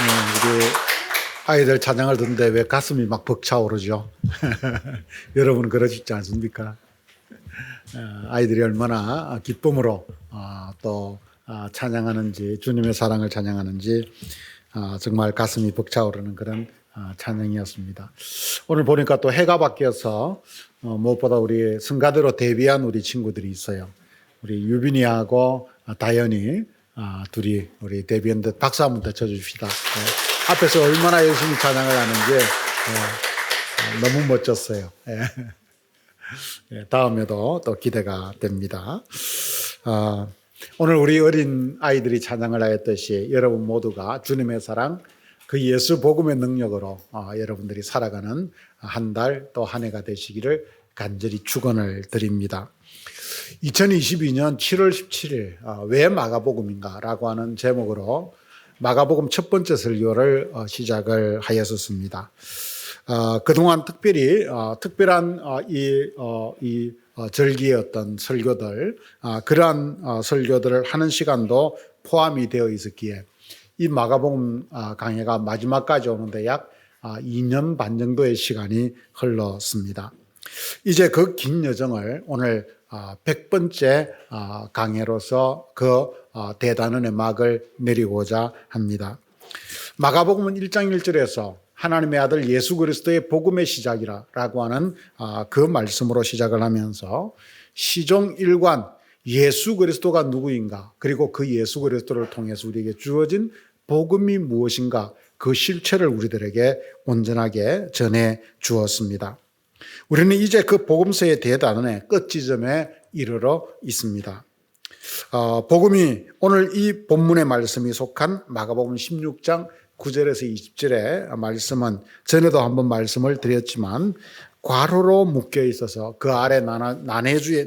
우리 아이들 찬양을 듣는데 왜 가슴이 막 벅차오르죠? 여러분 그러시지 않습니까? 아이들이 얼마나 기쁨으로 또 찬양하는지, 주님의 사랑을 찬양하는지 정말 가슴이 벅차오르는 그런 찬양이었습니다. 오늘 보니까 또 해가 바뀌어서 무엇보다 우리 성가대로 데뷔한 우리 친구들이 있어요. 우리 유빈이하고 다현이 둘이 우리 데뷔했는데 박수 한번 더 쳐주십시다. 앞에서 얼마나 열심히 찬양을 하는지 너무 멋졌어요. 다음에도 또 기대가 됩니다. 오늘 우리 어린 아이들이 찬양을 하였듯이 여러분 모두가 주님의 사랑, 그 예수 복음의 능력으로 여러분들이 살아가는 한 달 또 한 해가 되시기를 간절히 축원을 드립니다. 2022년 7월 17일 왜 마가복음인가 라고 하는 제목으로 마가복음 첫 번째 설교를 시작을 하였었습니다. 그동안 특별한 이 절기의 어떤 설교들, 그러한 설교들을 하는 시간도 포함이 되어 있었기에 이 마가복음 강해가 마지막까지 오는데 약 2년 반 정도의 시간이 흘렀습니다. 이제 그 긴 여정을 오늘 100번째 강해로서 그 대단원의 막을 내리고자 합니다. 마가복음은 1장 1절에서 하나님의 아들 예수 그리스도의 복음의 시작이라고 하는 그 말씀으로 시작을 하면서 시종 1관 예수 그리스도가 누구인가, 그리고 그 예수 그리스도를 통해서 우리에게 주어진 복음이 무엇인가, 그 실체를 우리들에게 온전하게 전해 주었습니다. 우리는 이제 그 복음서의 대단원의 끝 지점에 이르러 있습니다. 복음이 오늘 이 본문의 말씀이 속한 마가복음 16장 9절에서 20절의 말씀은 전에도 한번 말씀을 드렸지만 괄호로 묶여 있어서 그 아래 나나주에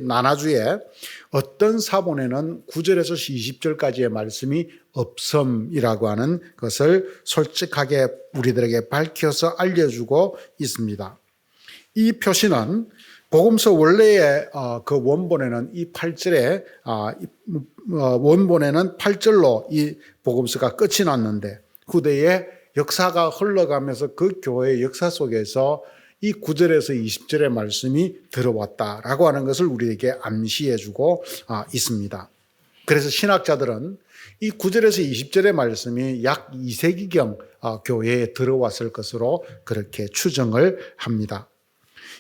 어떤 사본에는 9절에서 20절까지의 말씀이 없음이라고 하는 것을 솔직하게 우리들에게 밝혀서 알려주고 있습니다. 이 표시는 복음서 원래의 그 원본에는 이 8절에 원본에는 8절로 이 복음서가 끝이 났는데 후대에 역사가 흘러가면서 그 교회의 역사 속에서 이 9절에서 20절의 말씀이 들어왔다라고 하는 것을 우리에게 암시해 주고 있습니다. 그래서 신학자들은 이 9절에서 20절의 말씀이 약 2세기경 교회에 들어왔을 것으로 그렇게 추정을 합니다.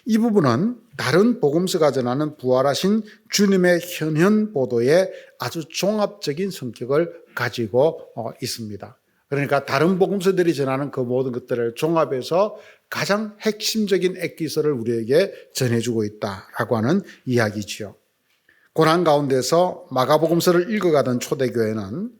이 부분은 다른 복음서가 전하는 부활하신 주님의 현현 보도의 아주 종합적인 성격을 가지고 있습니다. 그러니까 다른 복음서들이 전하는 그 모든 것들을 종합해서 가장 핵심적인 액기서를 우리에게 전해주고 있다라고 하는 이야기지요. 고난 가운데서 마가복음서를 읽어가던 초대교회는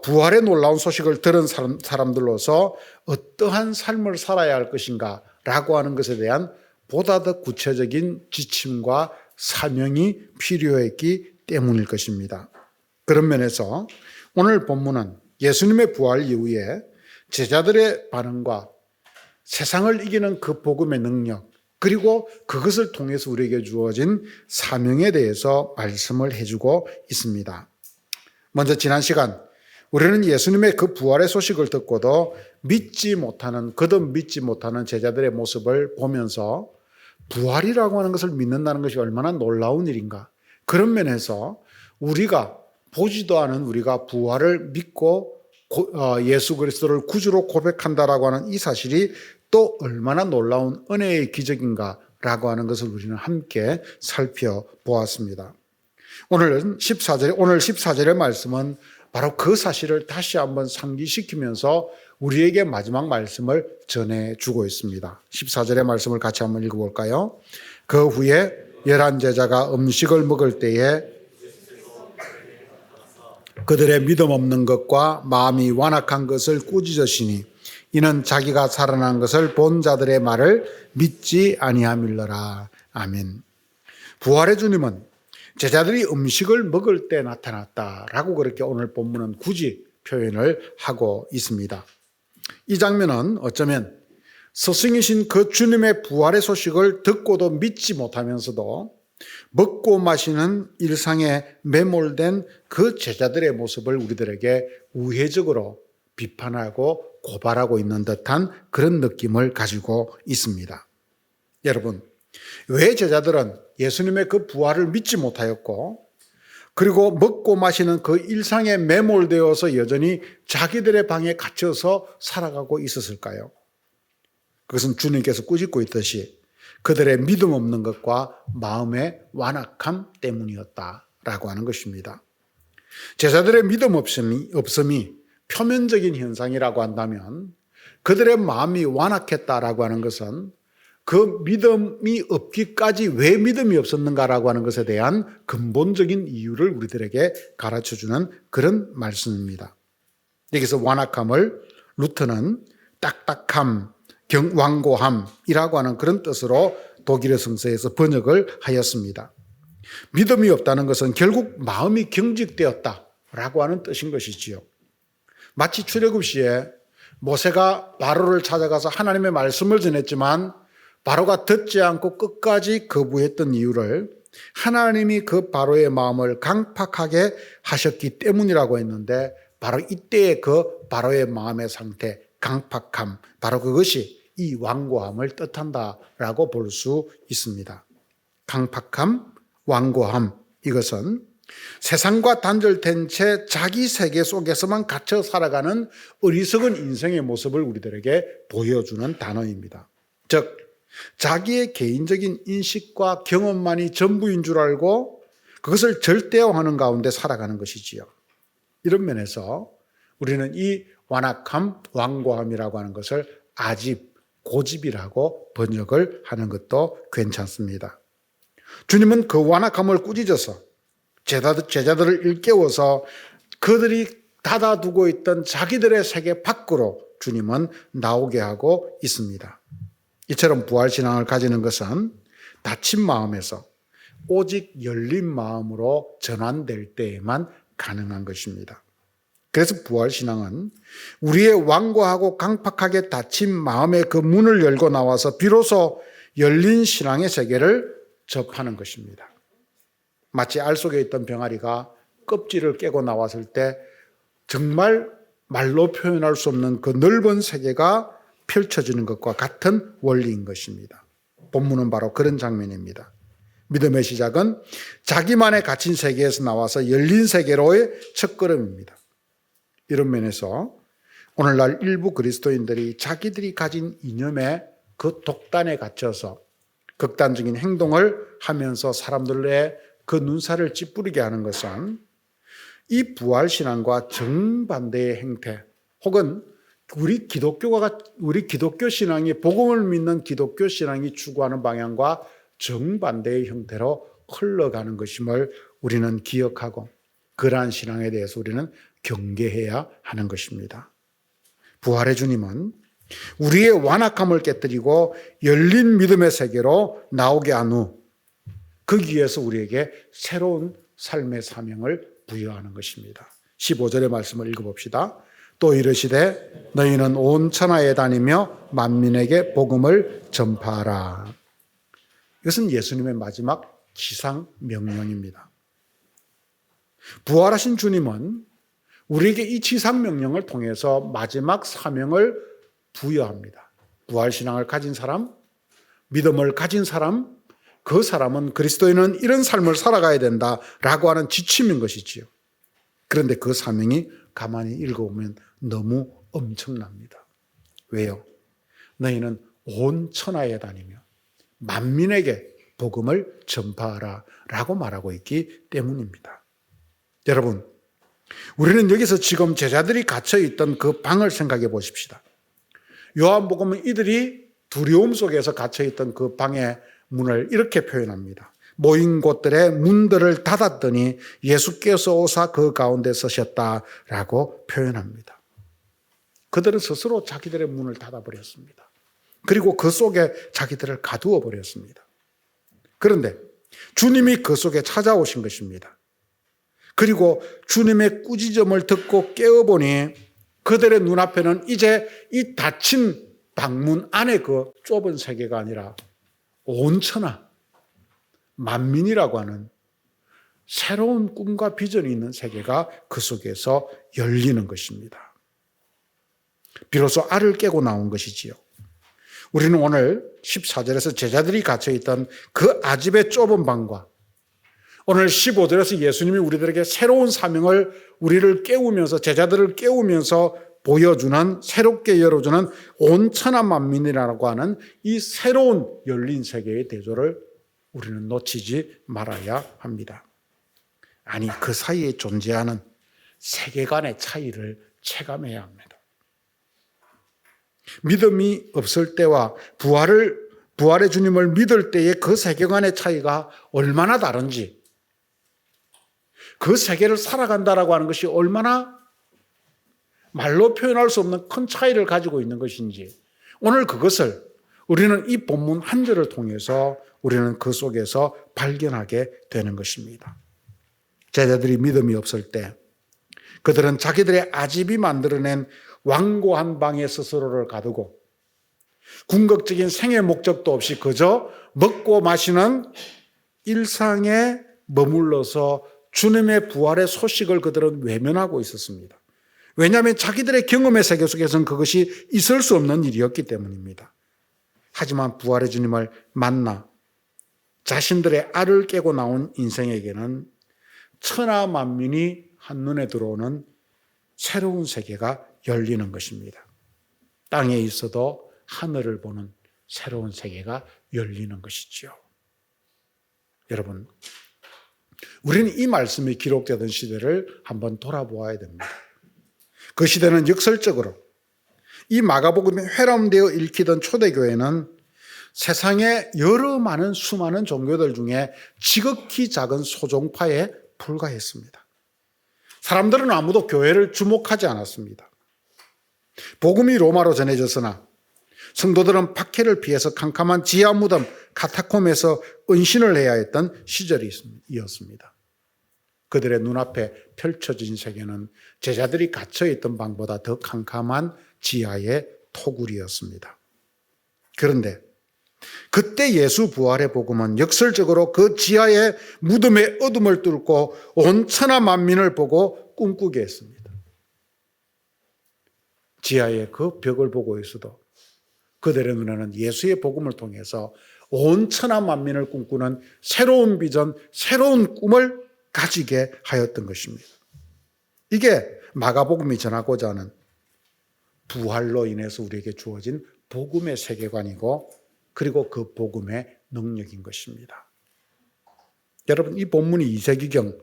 부활의 놀라운 소식을 들은 사람들로서 어떠한 삶을 살아야 할 것인가 라고 하는 것에 대한 보다 더 구체적인 지침과 사명이 필요했기 때문일 것입니다. 그런 면에서 오늘 본문은 예수님의 부활 이후에 제자들의 반응과 세상을 이기는 그 복음의 능력, 그리고 그것을 통해서 우리에게 주어진 사명에 대해서 말씀을 해주고 있습니다. 먼저 지난 시간 우리는 예수님의 그 부활의 소식을 듣고도 거듭 믿지 못하는 제자들의 모습을 보면서 부활이라고 하는 것을 믿는다는 것이 얼마나 놀라운 일인가. 그런 면에서 우리가 보지도 않은 우리가 부활을 믿고 예수 그리스도를 구주로 고백한다라고 하는 이 사실이 또 얼마나 놀라운 은혜의 기적인가라고 하는 것을 우리는 함께 살펴보았습니다. 오늘 14절의 말씀은 바로 그 사실을 다시 한번 상기시키면서 우리에게 마지막 말씀을 전해주고 있습니다. 14절의 말씀을 같이 한번 읽어볼까요? 그 후에 11제자가 음식을 먹을 때에 그들의 믿음 없는 것과 마음이 완악한 것을 꾸짖으시니 이는 자기가 살아난 것을 본 자들의 말을 믿지 아니함일러라. 아멘. 부활의 주님은 제자들이 음식을 먹을 때 나타났다라고 그렇게 오늘 본문은 굳이 표현을 하고 있습니다. 이 장면은 어쩌면 스승이신 그 주님의 부활의 소식을 듣고도 믿지 못하면서도 먹고 마시는 일상에 매몰된 그 제자들의 모습을 우리들에게 우회적으로 비판하고 고발하고 있는 듯한 그런 느낌을 가지고 있습니다. 여러분, 왜 제자들은 예수님의 그 부활을 믿지 못하였고 그리고 먹고 마시는 그 일상에 매몰되어서 여전히 자기들의 방에 갇혀서 살아가고 있었을까요? 그것은 주님께서 꾸짖고 있듯이 그들의 믿음 없는 것과 마음의 완악함 때문이었다라고 하는 것입니다. 제자들의 믿음 없음이 표면적인 현상이라고 한다면 그들의 마음이 완악했다라고 하는 것은 그 믿음이 없기까지 왜 믿음이 없었는가라고 하는 것에 대한 근본적인 이유를 우리들에게 가르쳐주는 그런 말씀입니다. 여기서 완악함을 루터는 딱딱함, 완고함이라고 하는 그런 뜻으로 독일어 성서에서 번역을 하였습니다. 믿음이 없다는 것은 결국 마음이 경직되었다라고 하는 뜻인 것이지요. 마치 출애굽 시에 모세가 바로를 찾아가서 하나님의 말씀을 전했지만 바로가 듣지 않고 끝까지 거부했던 이유를 하나님이 그 바로의 마음을 강팍하게 하셨기 때문이라고 했는데 바로 이때의 그 바로의 마음의 상태, 강팍함, 바로 그것이 이 완고함을 뜻한다라고 볼 수 있습니다. 강팍함, 완고함, 이것은 세상과 단절된 채 자기 세계 속에서만 갇혀 살아가는 어리석은 인생의 모습을 우리들에게 보여주는 단어입니다. 즉 자기의 개인적인 인식과 경험만이 전부인 줄 알고 그것을 절대화하는 가운데 살아가는 것이지요. 이런 면에서 우리는 이 완악함, 완고함이라고 하는 것을 아집, 고집이라고 번역을 하는 것도 괜찮습니다. 주님은 그 완악함을 꾸짖어서 제자들을 일깨워서 그들이 닫아두고 있던 자기들의 세계 밖으로 주님은 나오게 하고 있습니다. 이처럼 부활신앙을 가지는 것은 닫힌 마음에서 오직 열린 마음으로 전환될 때에만 가능한 것입니다. 그래서 부활신앙은 우리의 완고하고 강팍하게 닫힌 마음의 그 문을 열고 나와서 비로소 열린 신앙의 세계를 접하는 것입니다. 마치 알 속에 있던 병아리가 껍질을 깨고 나왔을 때 정말 말로 표현할 수 없는 그 넓은 세계가 펼쳐지는 것과 같은 원리인 것입니다. 본문은 바로 그런 장면입니다. 믿음의 시작은 자기만의 갇힌 세계에서 나와서 열린 세계로의 첫걸음입니다. 이런 면에서 오늘날 일부 그리스도인들이 자기들이 가진 이념의 그 독단에 갇혀서 극단적인 행동을 하면서 사람들의 그 눈살을 찌푸리게 하는 것은 이 부활신앙과 정반대의 행태 혹은 우리 기독교 신앙이 복음을 믿는 기독교 신앙이 추구하는 방향과 정반대의 형태로 흘러가는 것임을 우리는 기억하고 그러한 신앙에 대해서 우리는 경계해야 하는 것입니다. 부활의 주님은 우리의 완악함을 깨뜨리고 열린 믿음의 세계로 나오게 한 후 거기 위해서 우리에게 새로운 삶의 사명을 부여하는 것입니다. 15절의 말씀을 읽어봅시다. 또 이르시되 너희는 온 천하에 다니며 만민에게 복음을 전파하라. 이것은 예수님의 마지막 지상 명령입니다. 부활하신 주님은 우리에게 이 지상 명령을 통해서 마지막 사명을 부여합니다. 부활신앙을 가진 사람, 믿음을 가진 사람, 그 사람은 그리스도인은 이런 삶을 살아가야 된다라고 하는 지침인 것이지요. 그런데 그 사명이 가만히 읽어보면 너무 엄청납니다. 왜요? 너희는 온 천하에 다니며 만민에게 복음을 전파하라 라고 말하고 있기 때문입니다. 여러분, 우리는 여기서 지금 제자들이 갇혀있던 그 방을 생각해 보십시다. 요한복음은 이들이 두려움 속에서 갇혀있던 그 방의 문을 이렇게 표현합니다. 모인 곳들의 문들을 닫았더니 예수께서 오사 그 가운데 서셨다라고 표현합니다. 그들은 스스로 자기들의 문을 닫아버렸습니다. 그리고 그 속에 자기들을 가두어 버렸습니다. 그런데 주님이 그 속에 찾아오신 것입니다. 그리고 주님의 꾸짖음을 듣고 깨어보니 그들의 눈앞에는 이제 이 닫힌 방문 안에 그 좁은 세계가 아니라 온 천하, 만민이라고 하는 새로운 꿈과 비전이 있는 세계가 그 속에서 열리는 것입니다. 비로소 알을 깨고 나온 것이지요. 우리는 오늘 14절에서 제자들이 갇혀있던 그 아집의 좁은 방과 오늘 15절에서 예수님이 우리들에게 새로운 사명을 우리를 깨우면서 제자들을 깨우면서 보여주는 새롭게 열어주는 온 천하 만민이라고 하는 이 새로운 열린 세계의 대조를 우리는 놓치지 말아야 합니다. 아니 그 사이에 존재하는 세계관의 차이를 체감해야 합니다. 믿음이 없을 때와 부활의 주님을 믿을 때의 그 세계관의 차이가 얼마나 다른지, 그 세계를 살아간다라고 하는 것이 얼마나 말로 표현할 수 없는 큰 차이를 가지고 있는 것인지, 오늘 그것을 우리는 이 본문 한 절을 통해서 우리는 그 속에서 발견하게 되는 것입니다. 제자들이 믿음이 없을 때 그들은 자기들의 아집이 만들어낸 완고한 방에 스스로를 가두고 궁극적인 생애 목적도 없이 그저 먹고 마시는 일상에 머물러서 주님의 부활의 소식을 그들은 외면하고 있었습니다. 왜냐하면 자기들의 경험의 세계 속에서는 그것이 있을 수 없는 일이었기 때문입니다. 하지만 부활의 주님을 만나 자신들의 알을 깨고 나온 인생에게는 천하 만민이 한눈에 들어오는 새로운 세계가 열리는 것입니다. 땅에 있어도 하늘을 보는 새로운 세계가 열리는 것이지요. 여러분, 우리는 이 말씀이 기록되던 시대를 한번 돌아보아야 됩니다. 그 시대는 역설적으로 이 마가복음이 회람되어 읽히던 초대교회는 세상의 여러 많은 수많은 종교들 중에 지극히 작은 소종파에 불과했습니다. 사람들은 아무도 교회를 주목하지 않았습니다. 복음이 로마로 전해졌으나 성도들은 박해를 피해서 캄캄한 지하 무덤 카타콤에서 은신을 해야 했던 시절이었습니다. 그들의 눈앞에 펼쳐진 세계는 제자들이 갇혀있던 방보다 더 캄캄한 지하의 토굴이었습니다. 그런데 그때 예수 부활의 복음은 역설적으로 그 지하의 무덤의 어둠을 뚫고 온 천하 만민을 보고 꿈꾸게 했습니다. 지하의 그 벽을 보고 있어도 그들의 눈에는 예수의 복음을 통해서 온 천하 만민을 꿈꾸는 새로운 비전, 새로운 꿈을 가지게 하였던 것입니다. 이게 마가복음이 전하고자 하는 부활로 인해서 우리에게 주어진 복음의 세계관이고 그리고 그 복음의 능력인 것입니다. 여러분, 이 본문이 이세기경,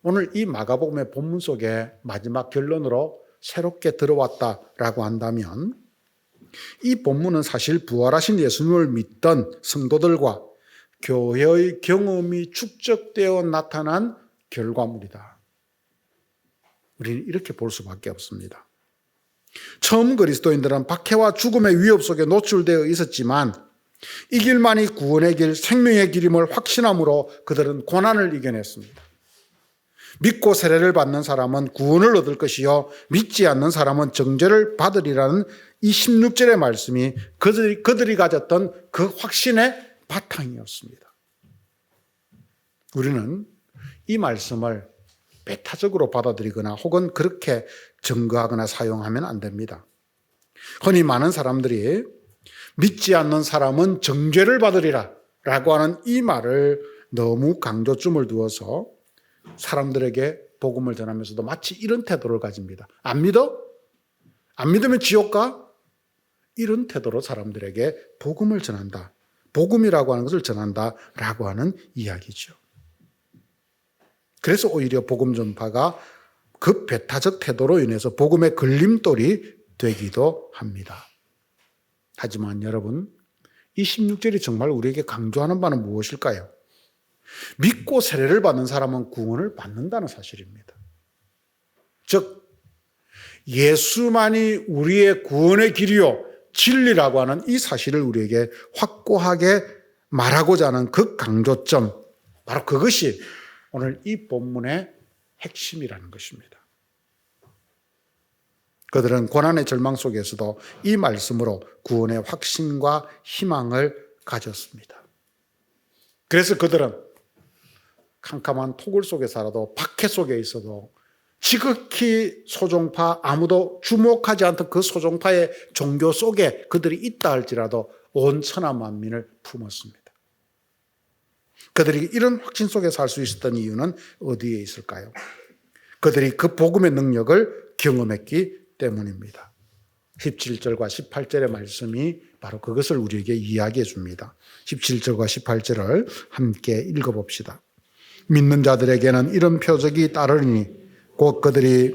오늘 이 마가복음의 본문 속에 마지막 결론으로 새롭게 들어왔다라고 한다면 이 본문은 사실 부활하신 예수님을 믿던 성도들과 교회의 경험이 축적되어 나타난 결과물이다. 우리는 이렇게 볼 수밖에 없습니다. 처음 그리스도인들은 박해와 죽음의 위협 속에 노출되어 있었지만 이 길만이 구원의 길, 생명의 길임을 확신함으로 그들은 고난을 이겨냈습니다. 믿고 세례를 받는 사람은 구원을 얻을 것이요 믿지 않는 사람은 정죄를 받으리라는 이 16절의 말씀이 그들이 가졌던 그 확신의 바탕이었습니다. 우리는 이 말씀을 배타적으로 받아들이거나 혹은 그렇게 증거하거나 사용하면 안 됩니다. 흔히 많은 사람들이 믿지 않는 사람은 정죄를 받으리라 라고 하는 이 말을 너무 강조점을 두어서 사람들에게 복음을 전하면서도 마치 이런 태도를 가집니다. 안 믿어? 안 믿으면 지옥 가? 이런 태도로 사람들에게 복음을 전한다. 복음이라고 하는 것을 전한다라고 하는 이야기죠. 그래서 오히려 복음 전파가 그 배타적 태도로 인해서 복음의 걸림돌이 되기도 합니다. 하지만 여러분, 이 16절이 정말 우리에게 강조하는 바는 무엇일까요? 믿고 세례를 받는 사람은 구원을 받는다는 사실입니다. 즉 예수만이 우리의 구원의 길이요 진리라고 하는 이 사실을 우리에게 확고하게 말하고자 하는 그 강조점, 바로 그것이 오늘 이 본문의 핵심이라는 것입니다. 그들은 고난의 절망 속에서도 이 말씀으로 구원의 확신과 희망을 가졌습니다. 그래서 그들은 캄캄한 토굴 속에 살아도 박해 속에 있어도 지극히 소종파, 아무도 주목하지 않던 그 소종파의 종교 속에 그들이 있다 할지라도 온 천하 만민을 품었습니다. 그들이 이런 확신 속에 살 수 있었던 이유는 어디에 있을까요? 그들이 그 복음의 능력을 경험했기 때문입니다. 17절과 18절의 말씀이 바로 그것을 우리에게 이야기해 줍니다. 17절과 18절을 함께 읽어봅시다. 믿는 자들에게는 이런 표적이 따르니 곧 그들이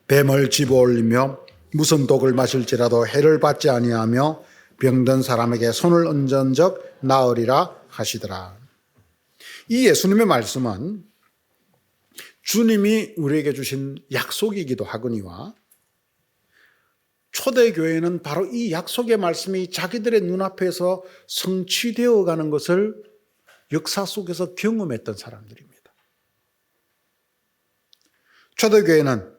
뱀을 집어올리며 무슨 독을 마실지라도 해를 받지 아니하며 병든 사람에게 손을 얹은 적 나으리라 하시더라. 이 예수님의 말씀은 주님이 우리에게 주신 약속이기도 하거니와 초대교회는 바로 이 약속의 말씀이 자기들의 눈앞에서 성취되어 가는 것을 역사 속에서 경험했던 사람들입니다. 초대교회는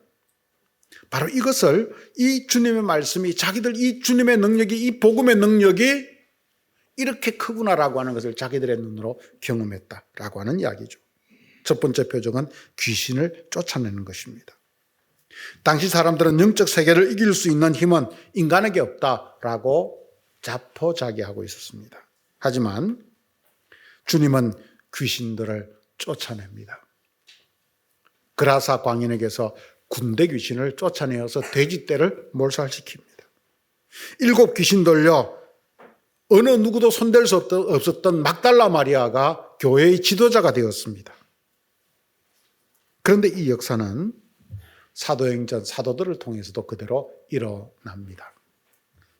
바로 이것을, 이 주님의 말씀이, 자기들 이 주님의 능력이, 이 복음의 능력이 이렇게 크구나라고 하는 것을 자기들의 눈으로 경험했다라고 하는 이야기죠. 첫 번째 표적은 귀신을 쫓아내는 것입니다. 당시 사람들은 영적 세계를 이길 수 있는 힘은 인간에게 없다라고 자포자기하고 있었습니다. 하지만 주님은 귀신들을 쫓아냅니다. 그라사 광인에게서 군대 귀신을 쫓아내어서 돼지떼를 몰살시킵니다. 7 귀신들요, 어느 누구도 손댈 수 없었던 막달라 마리아가 교회의 지도자가 되었습니다. 그런데 이 역사는 사도행전 사도들을 통해서도 그대로 일어납니다.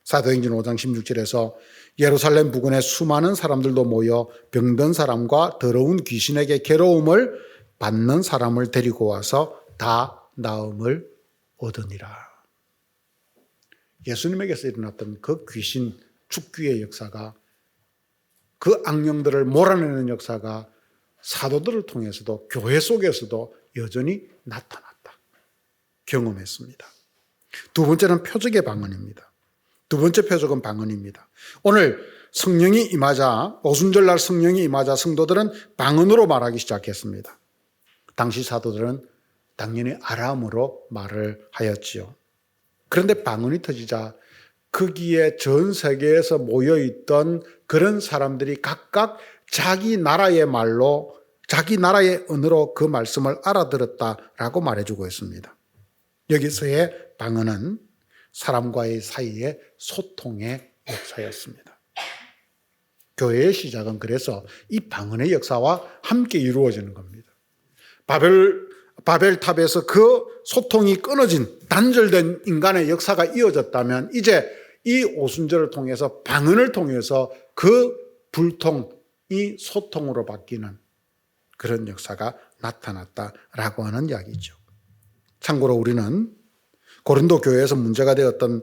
사도행전 5장 16절에서 예루살렘 부근에 수많은 사람들도 모여 병든 사람과 더러운 귀신에게 괴로움을 받는 사람을 데리고 와서 다 나음을 얻으니라. 예수님에게서 일어났던 그 귀신 죽귀의 역사가, 그 악령들을 몰아내는 역사가 사도들을 통해서도 교회 속에서도 여전히 나타났다, 경험했습니다. 두 번째는 표적의 방언입니다. 두 번째 표적은 방언입니다. 오늘 성령이 임하자, 오순절날 성령이 임하자 성도들은 방언으로 말하기 시작했습니다. 당시 사도들은 당연히 아람어로 말을 하였지요. 그런데 방언이 터지자 거기에 전 세계에서 모여있던 그런 사람들이 각각 자기 나라의 말로, 자기 나라의 언어로 그 말씀을 알아들었다라고 말해주고 있습니다. 여기서의 방언은 사람과의 사이의 소통의 역사였습니다. 교회의 시작은 그래서 이 방언의 역사와 함께 이루어지는 겁니다. 바벨탑에서 그 소통이 끊어진, 단절된 인간의 역사가 이어졌다면 이제 이 오순절을 통해서, 방언을 통해서 그 불통이 소통으로 바뀌는 그런 역사가 나타났다라고 하는 이야기죠. 참고로 우리는 고린도 교회에서 문제가 되었던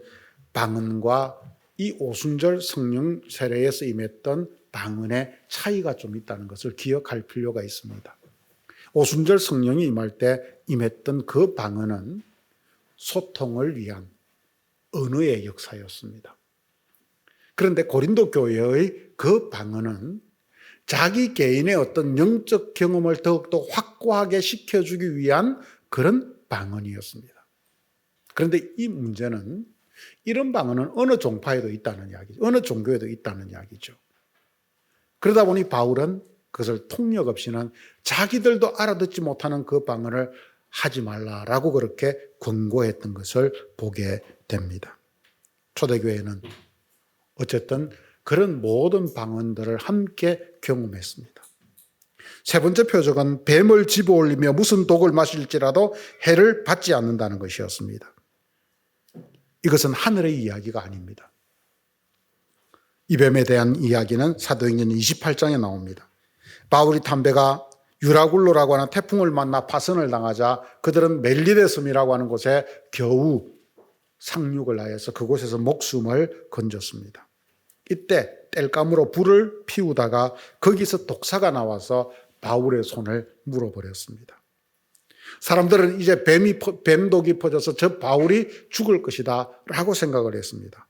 방언과 이 오순절 성령 세례에서 임했던 방언의 차이가 좀 있다는 것을 기억할 필요가 있습니다. 오순절 성령이 임할 때 임했던 그 방언은 소통을 위한 언어의 역사였습니다. 그런데 고린도 교회의 그 방언은 자기 개인의 어떤 영적 경험을 더욱더 확고하게 시켜주기 위한 그런 방언이었습니다. 그런데 이 문제는, 이런 방언은 어느 종파에도 있다는 이야기죠. 어느 종교에도 있다는 이야기죠. 그러다 보니 바울은 그것을 통역 없이는 자기들도 알아듣지 못하는 그 방언을 하지 말라라고 그렇게 권고했던 것을 보게 됩니다. 초대교회는 어쨌든 그런 모든 방언들을 함께 경험했습니다. 세 번째 표적은 뱀을 집어올리며 무슨 독을 마실지라도 해를 받지 않는다는 것이었습니다. 이것은 하늘의 이야기가 아닙니다. 이 뱀에 대한 이야기는 사도행전 28장에 나옵니다. 바울이 담배가 유라굴로라고 하는 태풍을 만나 파선을 당하자 그들은 멜리데 섬이라고 하는 곳에 겨우 상륙을 하여서 그곳에서 목숨을 건졌습니다. 이때 땔감으로 불을 피우다가 거기서 독사가 나와서 바울의 손을 물어버렸습니다. 사람들은 이제 뱀독이 퍼져서 저 바울이 죽을 것이다 라고 생각을 했습니다.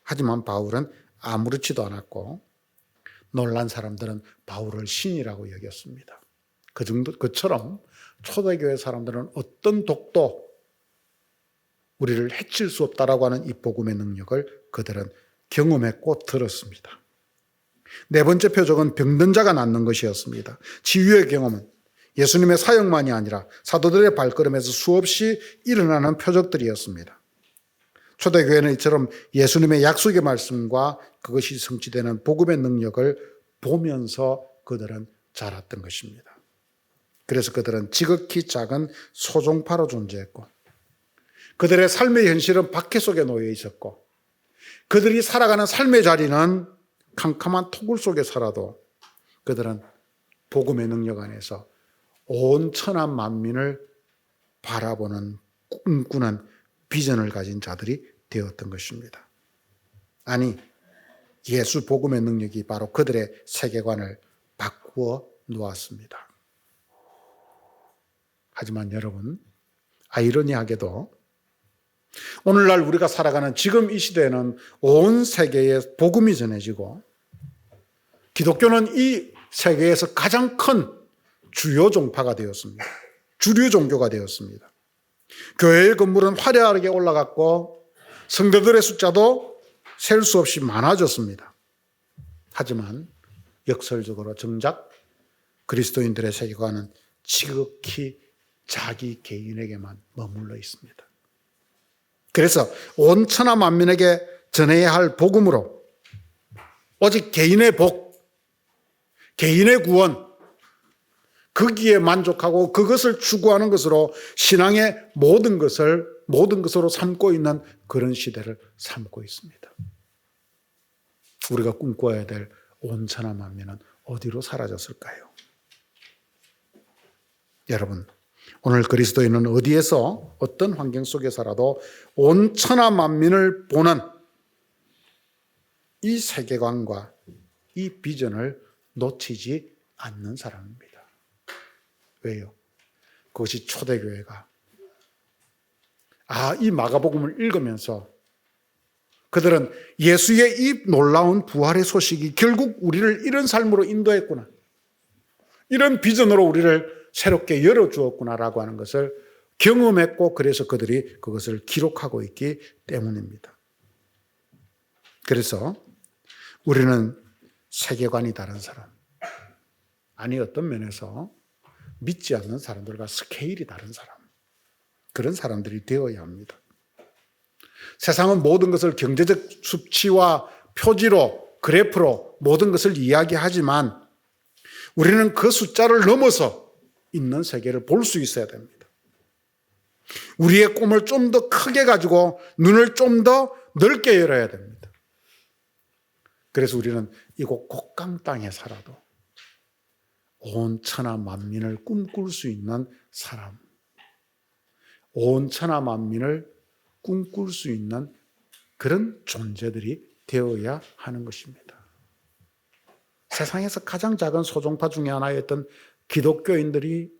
하지만 바울은 아무렇지도 않았고 놀란 사람들은 바울을 신이라고 여겼습니다. 그처럼 초대교회 사람들은 어떤 독도 우리를 해칠 수 없다라고 하는 이 복음의 능력을 그들은 경험했고 들었습니다. 네 번째 표적은 병든 자가 낫는 것이었습니다. 치유의 경험은 예수님의 사역만이 아니라 사도들의 발걸음에서 수없이 일어나는 표적들이었습니다. 초대교회는 이처럼 예수님의 약속의 말씀과 그것이 성취되는 복음의 능력을 보면서 그들은 자랐던 것입니다. 그래서 그들은 지극히 작은 소종파로 존재했고 그들의 삶의 현실은 박해 속에 놓여 있었고 그들이 살아가는 삶의 자리는 캄캄한 토굴 속에 살아도 그들은 복음의 능력 안에서 온 천하 만민을 바라보는 꿈꾸는 비전을 가진 자들이 되었던 것입니다. 아니, 예수 복음의 능력이 바로 그들의 세계관을 바꾸어 놓았습니다. 하지만 여러분, 아이러니하게도 오늘날 우리가 살아가는 지금 이 시대에는 온 세계에 복음이 전해지고 기독교는 이 세계에서 가장 큰 주요 종파가 되었습니다. 주류 종교가 되었습니다. 교회의 건물은 화려하게 올라갔고 성도들의 숫자도 셀 수 없이 많아졌습니다. 하지만 역설적으로 정작 그리스도인들의 세계관은 지극히 자기 개인에게만 머물러 있습니다. 그래서 온 천하 만민에게 전해야 할 복음으로 오직 개인의 복, 개인의 구원, 거기에 만족하고 그것을 추구하는 것으로 신앙의 모든 것으로 삼고 있는 그런 시대를 삼고 있습니다. 우리가 꿈꿔야 될 온 천하 만민은 어디로 사라졌을까요? 여러분, 오늘 그리스도인은 어디에서 어떤 환경 속에 살아도 온 천하 만민을 보는 이 세계관과 이 비전을 놓치지 않는 사람입니다. 왜요? 그것이 초대교회가 이 마가복음을 읽으면서 그들은 예수의 이 놀라운 부활의 소식이 결국 우리를 이런 삶으로 인도했구나, 이런 비전으로 우리를 새롭게 열어주었구나라고 하는 것을 경험했고 그래서 그들이 그것을 기록하고 있기 때문입니다. 그래서 우리는 세계관이 다른 사람, 아니 어떤 면에서 믿지 않는 사람들과 스케일이 다른 사람, 그런 사람들이 되어야 합니다. 세상은 모든 것을 경제적 수치와 표지로, 그래프로 모든 것을 이야기하지만 우리는 그 숫자를 넘어서 있는 세계를 볼 수 있어야 됩니다. 우리의 꿈을 좀 더 크게 가지고 눈을 좀 더 넓게 열어야 됩니다. 그래서 우리는 이곳 곡강 땅에 살아도 온 천하 만민을 꿈꿀 수 있는 사람, 온 천하 만민을 꿈꿀 수 있는 그런 존재들이 되어야 하는 것입니다. 세상에서 가장 작은 소종파 중에 하나였던 기독교인들이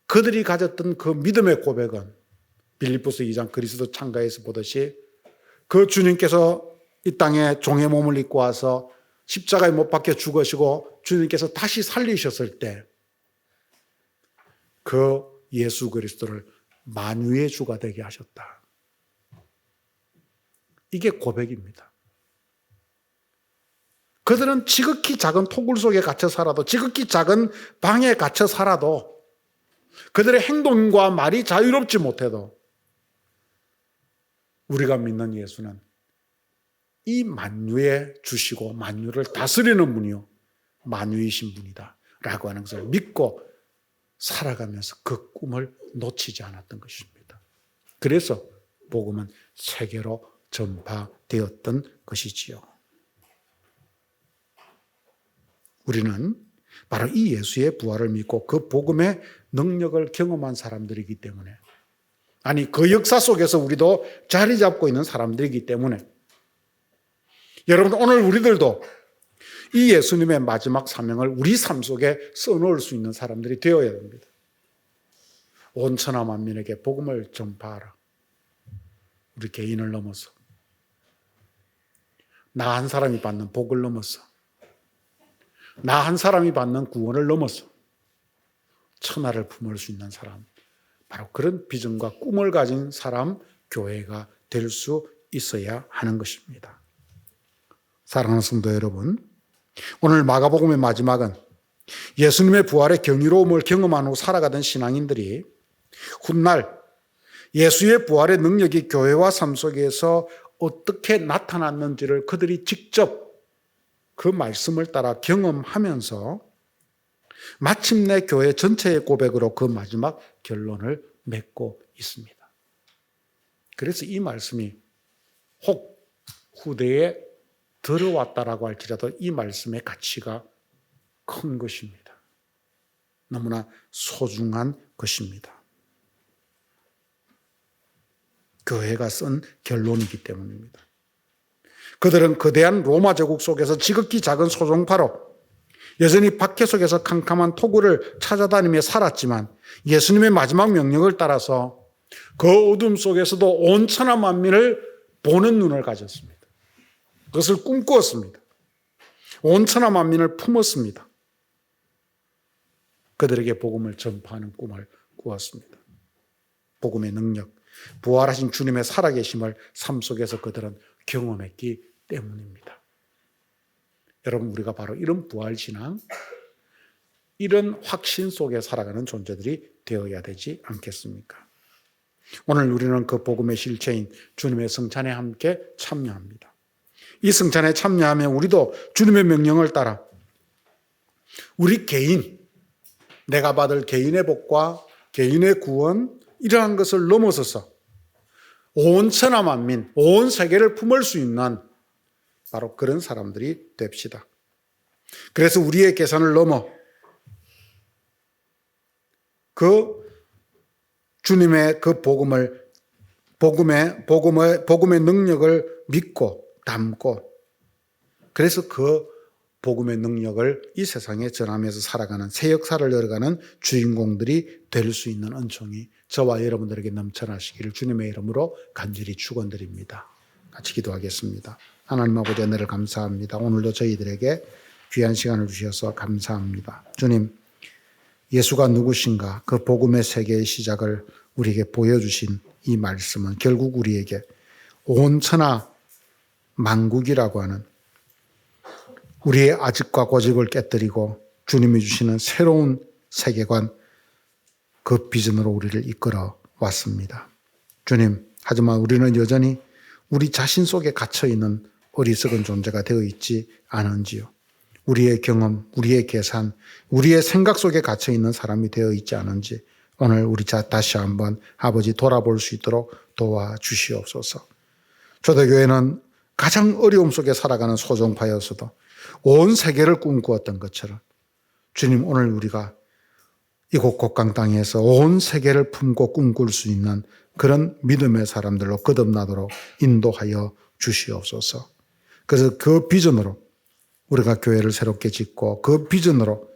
그들이 가졌던 그 믿음의 고백은 빌립보서 2장 그리스도 창가에서 보듯이 그 주님께서 이 땅에 종의 몸을 입고 와서 십자가에 못 박혀 죽으시고 주님께서 다시 살리셨을 때 그 예수 그리스도를 만유의 주가 되게 하셨다. 이게 고백입니다. 그들은 지극히 작은 토굴 속에 갇혀 살아도, 지극히 작은 방에 갇혀 살아도, 그들의 행동과 말이 자유롭지 못해도 우리가 믿는 예수는 이 만유의 주시고 만유를 다스리는 분이요 만유이신 분이다 라고 하는 것을 믿고 살아가면서 그 꿈을 놓치지 않았던 것입니다. 그래서 복음은 세계로 전파되었던 것이지요. 우리는 바로 이 예수의 부활을 믿고 그 복음의 능력을 경험한 사람들이기 때문에, 아니 그 역사 속에서 우리도 자리 잡고 있는 사람들이기 때문에 여러분, 오늘 우리들도 이 예수님의 마지막 사명을 우리 삶 속에 써놓을 수 있는 사람들이 되어야 됩니다. 온 천하 만민에게 복음을 전파하라. 우리 개인을 넘어서, 나 한 사람이 받는 복을 넘어서, 나 한 사람이 받는 구원을 넘어서 천하를 품을 수 있는 사람, 바로 그런 비전과 꿈을 가진 사람, 교회가 될 수 있어야 하는 것입니다. 사랑하는 성도 여러분, 오늘 마가복음의 마지막은 예수님의 부활의 경이로움을 경험한 후 살아가던 신앙인들이 훗날 예수의 부활의 능력이 교회와 삶 속에서 어떻게 나타났는지를 그들이 직접 그 말씀을 따라 경험하면서 마침내 교회 전체의 고백으로 그 마지막 결론을 맺고 있습니다. 그래서 이 말씀이 혹 후대에 들어왔다라고 할지라도 이 말씀의 가치가 큰 것입니다. 너무나 소중한 것입니다. 교회가 쓴 결론이기 때문입니다. 그들은 거대한 로마 제국 속에서 지극히 작은 소종파로 여전히 박해 속에서 캄캄한 토구를 찾아다니며 살았지만 예수님의 마지막 명령을 따라서 그 어둠 속에서도 온 천하 만민을 보는 눈을 가졌습니다. 그것을 꿈꾸었습니다. 온 천하 만민을 품었습니다. 그들에게 복음을 전파하는 꿈을 꾸었습니다. 복음의 능력, 부활하신 주님의 살아계심을 삶 속에서 그들은 경험했기 때문입니다. 여러분, 우리가 바로 이런 부활신앙, 이런 확신 속에 살아가는 존재들이 되어야 되지 않겠습니까? 오늘 우리는 그 복음의 실체인 주님의 성찬에 함께 참여합니다. 이 성찬에 참여하면 우리도 주님의 명령을 따라 우리 개인, 내가 받을 개인의 복과 개인의 구원, 이러한 것을 넘어서서 온 천하 만민, 온 세계를 품을 수 있는 바로 그런 사람들이 됩시다. 그래서 우리의 계산을 넘어 그 주님의 그 복음의 능력을 믿고 담고, 그래서 그 복음의 능력을 이 세상에 전하면서 살아가는, 새 역사를 열어가는 주인공들이 될 수 있는 은총이 저와 여러분들에게 넘쳐나시기를 주님의 이름으로 간절히 축원드립니다. 같이 기도하겠습니다. 하나님 아버지, 은혜를 감사합니다. 오늘도 저희들에게 귀한 시간을 주셔서 감사합니다. 주님, 예수가 누구신가, 그 복음의 세계의 시작을 우리에게 보여주신 이 말씀은 결국 우리에게 온 천하 만국이라고 하는 우리의 아직과 고집을 깨뜨리고 주님이 주시는 새로운 세계관, 그 비전으로 우리를 이끌어 왔습니다. 주님, 하지만 우리는 여전히 우리 자신 속에 갇혀있는 어리석은 존재가 되어 있지 않은지요. 우리의 경험, 우리의 계산, 우리의 생각 속에 갇혀있는 사람이 되어 있지 않은지 오늘 우리 다시 한번 아버지 돌아볼 수 있도록 도와주시옵소서. 초대교회는 가장 어려움 속에 살아가는 소종파였어도 온 세계를 꿈꾸었던 것처럼 주님, 오늘 우리가 이곳 곡강 땅에서 온 세계를 품고 꿈꿀 수 있는 그런 믿음의 사람들로 거듭나도록 인도하여 주시옵소서. 그래서 그 비전으로 우리가 교회를 새롭게 짓고 그 비전으로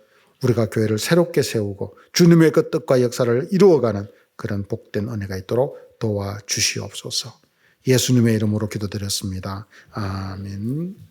우리가 교회를 새롭게 세우고 주님의 그 뜻과 역사를 이루어가는 그런 복된 은혜가 있도록 도와주시옵소서. 예수님의 이름으로 기도드렸습니다. 아멘.